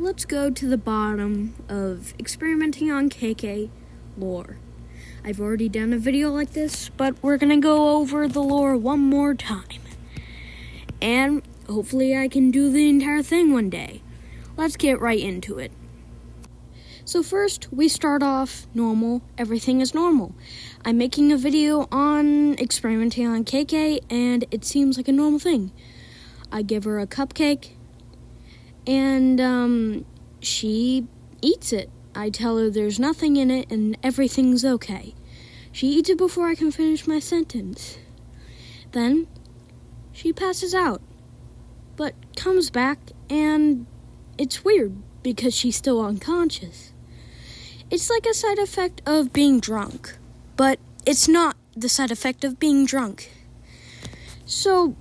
let's go to the bottom of experimenting on KK lore. I've already done a video like this, but we're gonna go over the lore one more time. And hopefully I can do the entire thing one day. Let's get right into it. So first, we start off normal. Everything is normal. I'm making a video on experimenting on KK, and it seems like a normal thing. I give her a cupcake, and she eats it. I tell her there's nothing in it and everything's okay. She eats it before I can finish my sentence. Then she passes out, but comes back, and it's weird because she's still unconscious. It's like a side effect of being drunk, but it's not the side effect of being drunk. So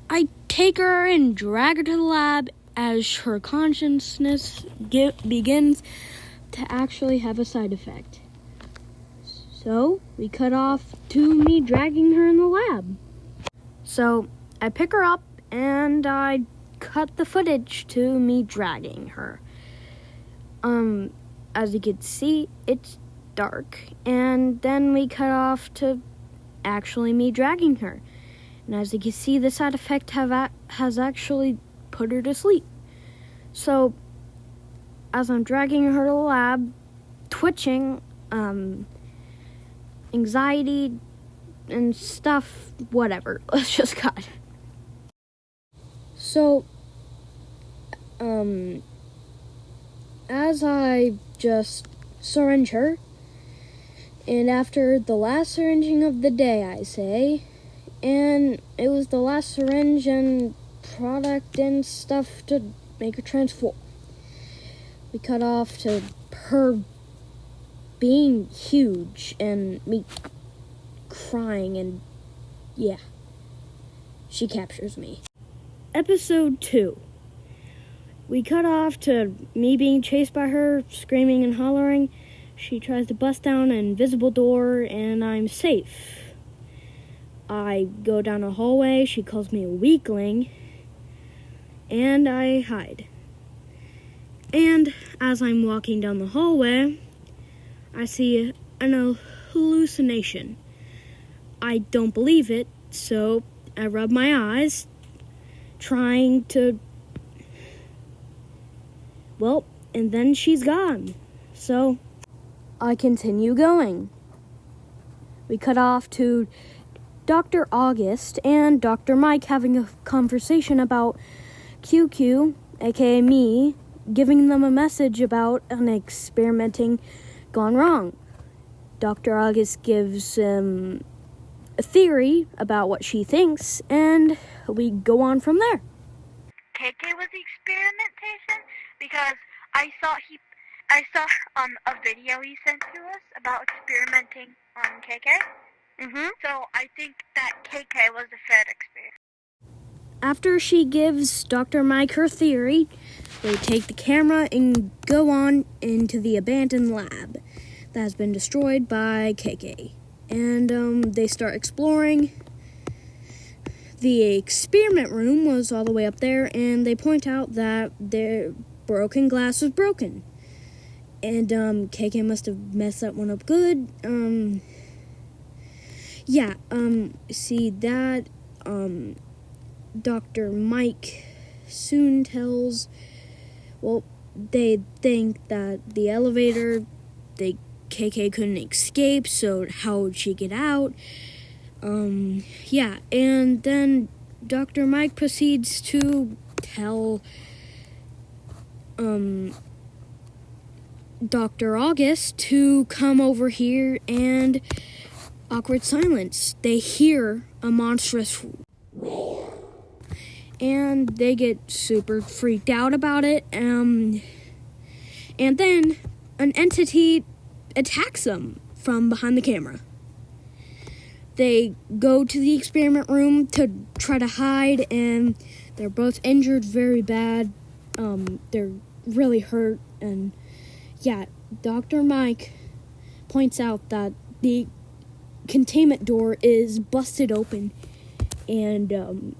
I take her and drag her to the lab as her consciousness begins to actually have a side effect. So we cut off to me dragging her in the lab. So I pick her up and I cut the footage to me dragging her. As you can see, it's dark. And then we cut off to actually me dragging her. And as you can see, the side effect has actually put her to sleep. So, as I'm dragging her to the lab, twitching, anxiety, and stuff, whatever. Let's just cut. So, as I just syringe her, and after the last syringing of the day, I say, and it was the last syringe and product and stuff to make her transform. We cut off to her being huge and me crying, and yeah, she captures me. Episode 2. We cut off to me being chased by her, screaming and hollering. She tries to bust down an invisible door, and I'm safe. I go down a hallway, she calls me a weakling, and I hide. And as I'm walking down the hallway, I see an hallucination. I don't believe it, so I rub my eyes, trying to... Well, and then she's gone. So I continue going. We cut off to Dr. August and Dr. Mike having a conversation about QQ, aka me, giving them a message about an experimenting gone wrong. Dr. August gives a theory about what she thinks, and we go on from there. KK was the experimentation because I saw a video he sent to us about experimenting on KK. So I think that KK was the failed experiment. After she gives Dr. Mike her theory, they take the camera and go on into the abandoned lab that has been destroyed by KK. And they start exploring. The experiment room was all the way up there, and they point out that their broken glass was broken. And KK must have messed that one up good. See that Dr. Mike soon tells, well, they think that the elevator, KK couldn't escape, so how would she get out? And then Dr. Mike proceeds to tell Dr. August to come over here, and awkward silence. They hear a monstrous roar, and they get super freaked out about it, and then an entity attacks them from behind the camera. They go to the experiment room to try to hide, and they're both injured very bad. They're really hurt, and Dr. Mike points out that the containment door is busted open, and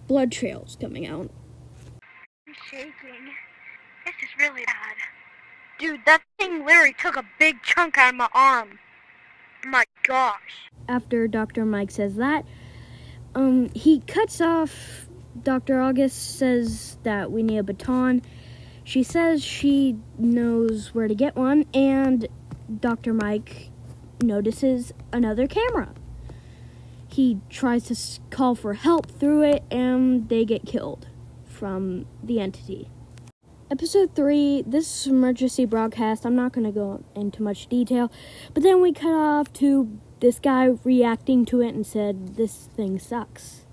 blood trails coming out. I'm shaking. It's really bad. Dude, that thing literally took a big chunk out of my arm. My gosh. After Dr. Mike says that, he cuts off. Dr. August says that we need a baton. She says she knows where to get one, and Dr. Mike notices another camera. He tries to call for help through it, and they get killed from the entity. Episode 3, this emergency broadcast, I'm not going to go into much detail, but then we cut off to this guy reacting to it and said, "This thing sucks."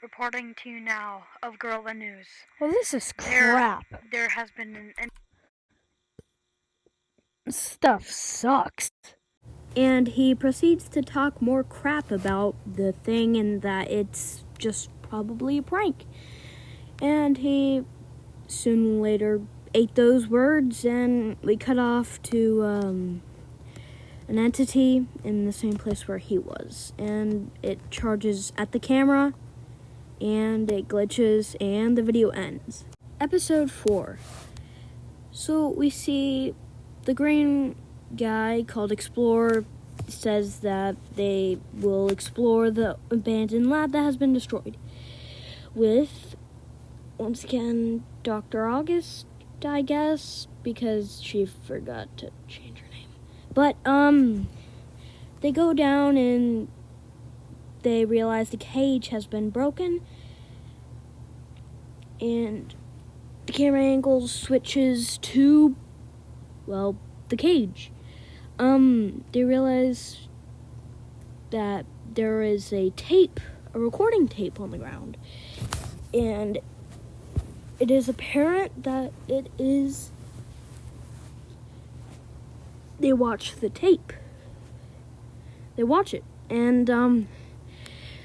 Reporting to you now of Gorilla News. Well, this is crap. There has been an Stuff sucks. And he proceeds to talk more crap about the thing and that it's just probably a prank. And he soon later ate those words, and we cut off to an entity in the same place where he was. And it charges at the camera, and it glitches, and the video ends. Episode 4. So we see the green guy called Explorer says that they will explore the abandoned lab that has been destroyed with, once again, Dr. August, I guess, because she forgot to change her name. But, they go down and they realize the cage has been broken, and the camera angle switches to, well, the cage. They realize that there is a recording tape on the ground, and it is apparent that they watch the tape. They watch it, and,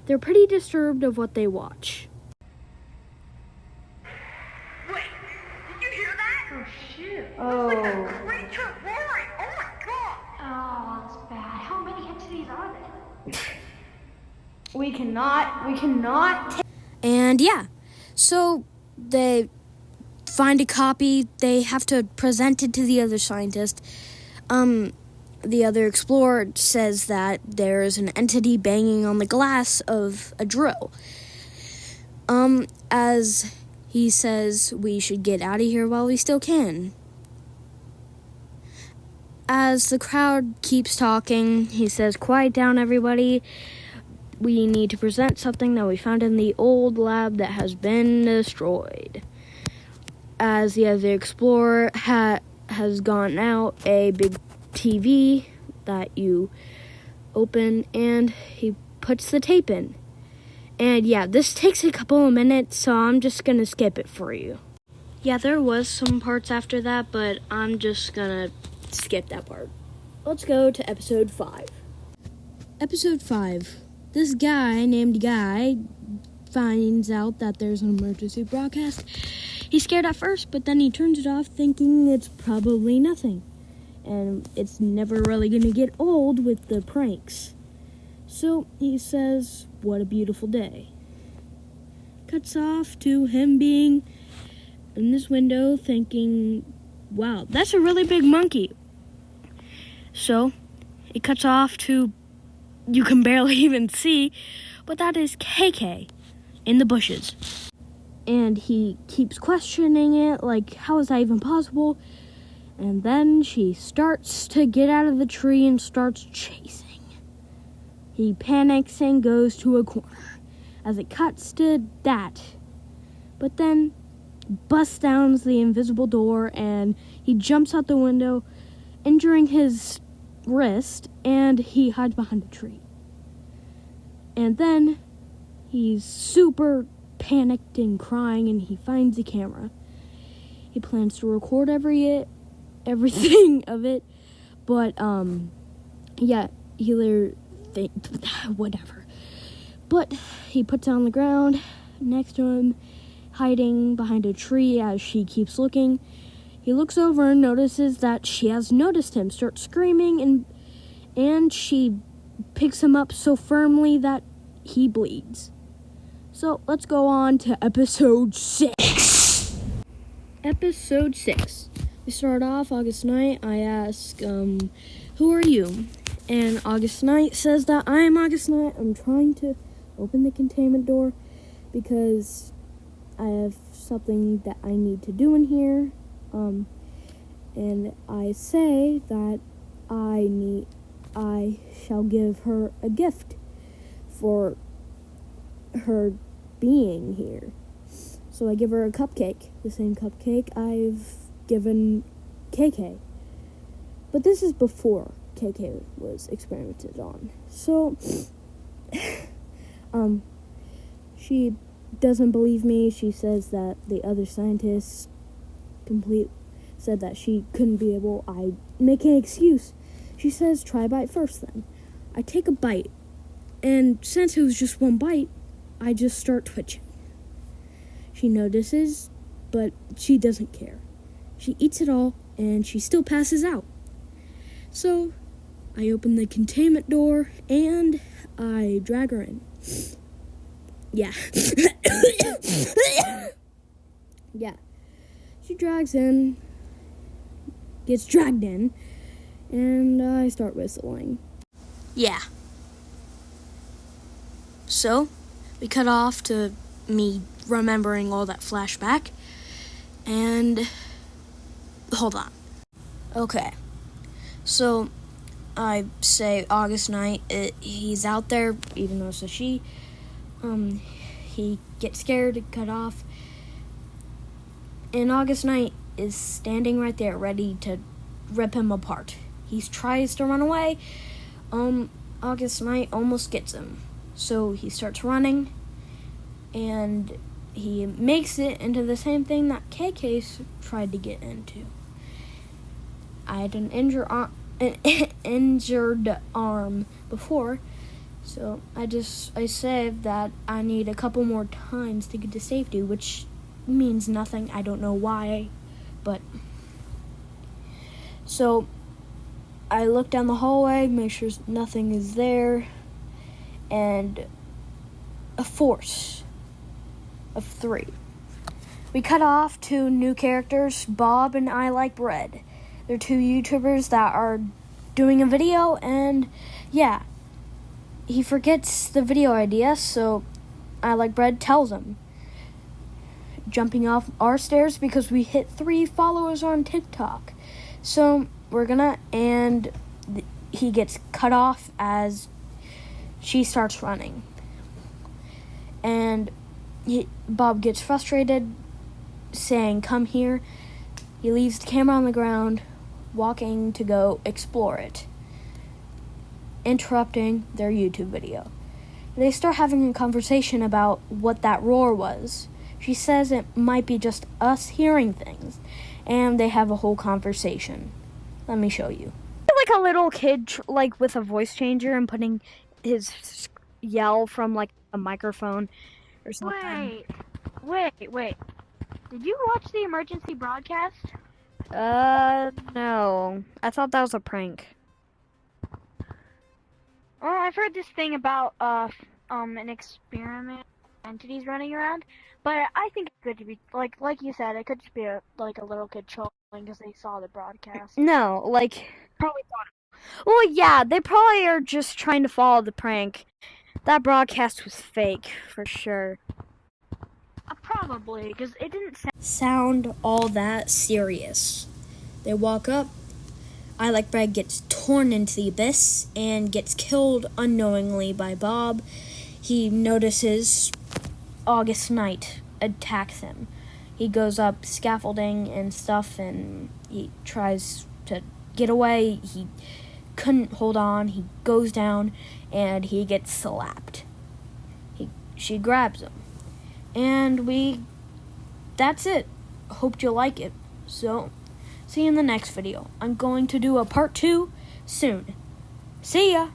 they're pretty disturbed of what they watch. Wait, did you hear that? Oh, shit. Oh. It's like a creature roaring. Oh my god. Oh, that's bad. How many entities are there? We cannot. And yeah, so they find a copy. They have to present it to the other scientist. The other explorer says that there's an entity banging on the glass of a drill. As he says we should get out of here while we still can. As the crowd keeps talking, he says, "Quiet down, everybody. We need to present something that we found in the old lab that has been destroyed." As the other explorer has gotten out a big TV that you open, and he puts the tape in. And yeah, this takes a couple of minutes, so I'm just gonna skip it for you. Yeah, there was some parts after that, but I'm just gonna skip that part. Let's go to episode 5. Episode 5. This guy named Guy finds out that there's an emergency broadcast. He's scared at first, but then he turns it off thinking it's probably nothing. And it's never really gonna get old with the pranks. So he says, "What a beautiful day." Cuts off to him being in this window thinking, "Wow, that's a really big monkey." So it cuts off to, you can barely even see, but that is KK in the bushes. And he keeps questioning it, like, how is that even possible? And then she starts to get out of the tree and starts chasing. He panics and goes to a corner as it cuts to that. But then busts down the invisible door and he jumps out the window, injuring his wrist, and he hides behind a tree. And then he's super panicked and crying, and he finds the camera. He plans to record everything of it, but yeah, he later whatever. But he puts it on the ground next to him, hiding behind a tree as she keeps looking. He looks over and notices that she has noticed him, starts screaming, and she picks him up so firmly that he bleeds. So let's go on to episode 6. Episode 6. We start off August night. I ask, who are you? And August Knight says that I am August Knight. I'm trying to open the containment door because I have something that I need to do in here. And I say that I shall give her a gift for her being here. So I give her a cupcake, the same cupcake I've given KK. But this is before KK was experimented on. So, she doesn't believe me. She says that the other scientists said that she couldn't be able. I make an excuse. She says, try bite first then. I take a bite, and since it was just one bite, I just start twitching. She notices, but she doesn't care. She eats it all, and she still passes out. So, I open the containment door, and I drag her in. Yeah. Yeah. She gets dragged in, and I start whistling. Yeah. So, we cut off to me remembering all that flashback, and hold on. Okay. So, I say August night, he's out there, even though it's a she. He gets scared, cut off. And August night is standing right there, ready to rip him apart. He tries to run away. August night almost gets him. So he starts running, and he makes it into the same thing that KK tried to get into. I had an injured arm before, so I said that I need a couple more times to get to safety, which means nothing. I don't know why, but so I look down the hallway, make sure nothing is there, and a force of 3. We cut off to new characters, Bob and I Like Bread. They're 2 YouTubers that are doing a video, and yeah, he forgets the video idea, so I Like Bread tells him. Jumping off our stairs because we hit 3 followers on TikTok. So and he gets cut off as she starts running. And Bob gets frustrated, saying, come here. He leaves the camera on the ground, walking to go explore it, interrupting their YouTube video. They start having a conversation about what that roar was. She says it might be just us hearing things, and they have a whole conversation. Let me show you. Like a little kid, like with a voice changer and putting his yell from like a microphone or something. Wait. Did you watch the emergency broadcast? No. I thought that was a prank. Well, I've heard this thing about an experiment entities running around, but I think it could be like you said, it could just be a little kid trolling because they saw the broadcast. No, like Probably thought. Well, yeah, they probably are just trying to follow the prank. That broadcast was fake for sure. Probably, because it didn't sound all that serious. They walk up. I Like Bread gets torn into the abyss and gets killed unknowingly by Bob. He notices August Knight attacks him. He goes up scaffolding and stuff, and he tries to get away. He couldn't hold on. He goes down, and he gets slapped. She grabs him. And that's it. Hope you like it. So, see you in the next video. I'm going to do a part 2 soon. See ya!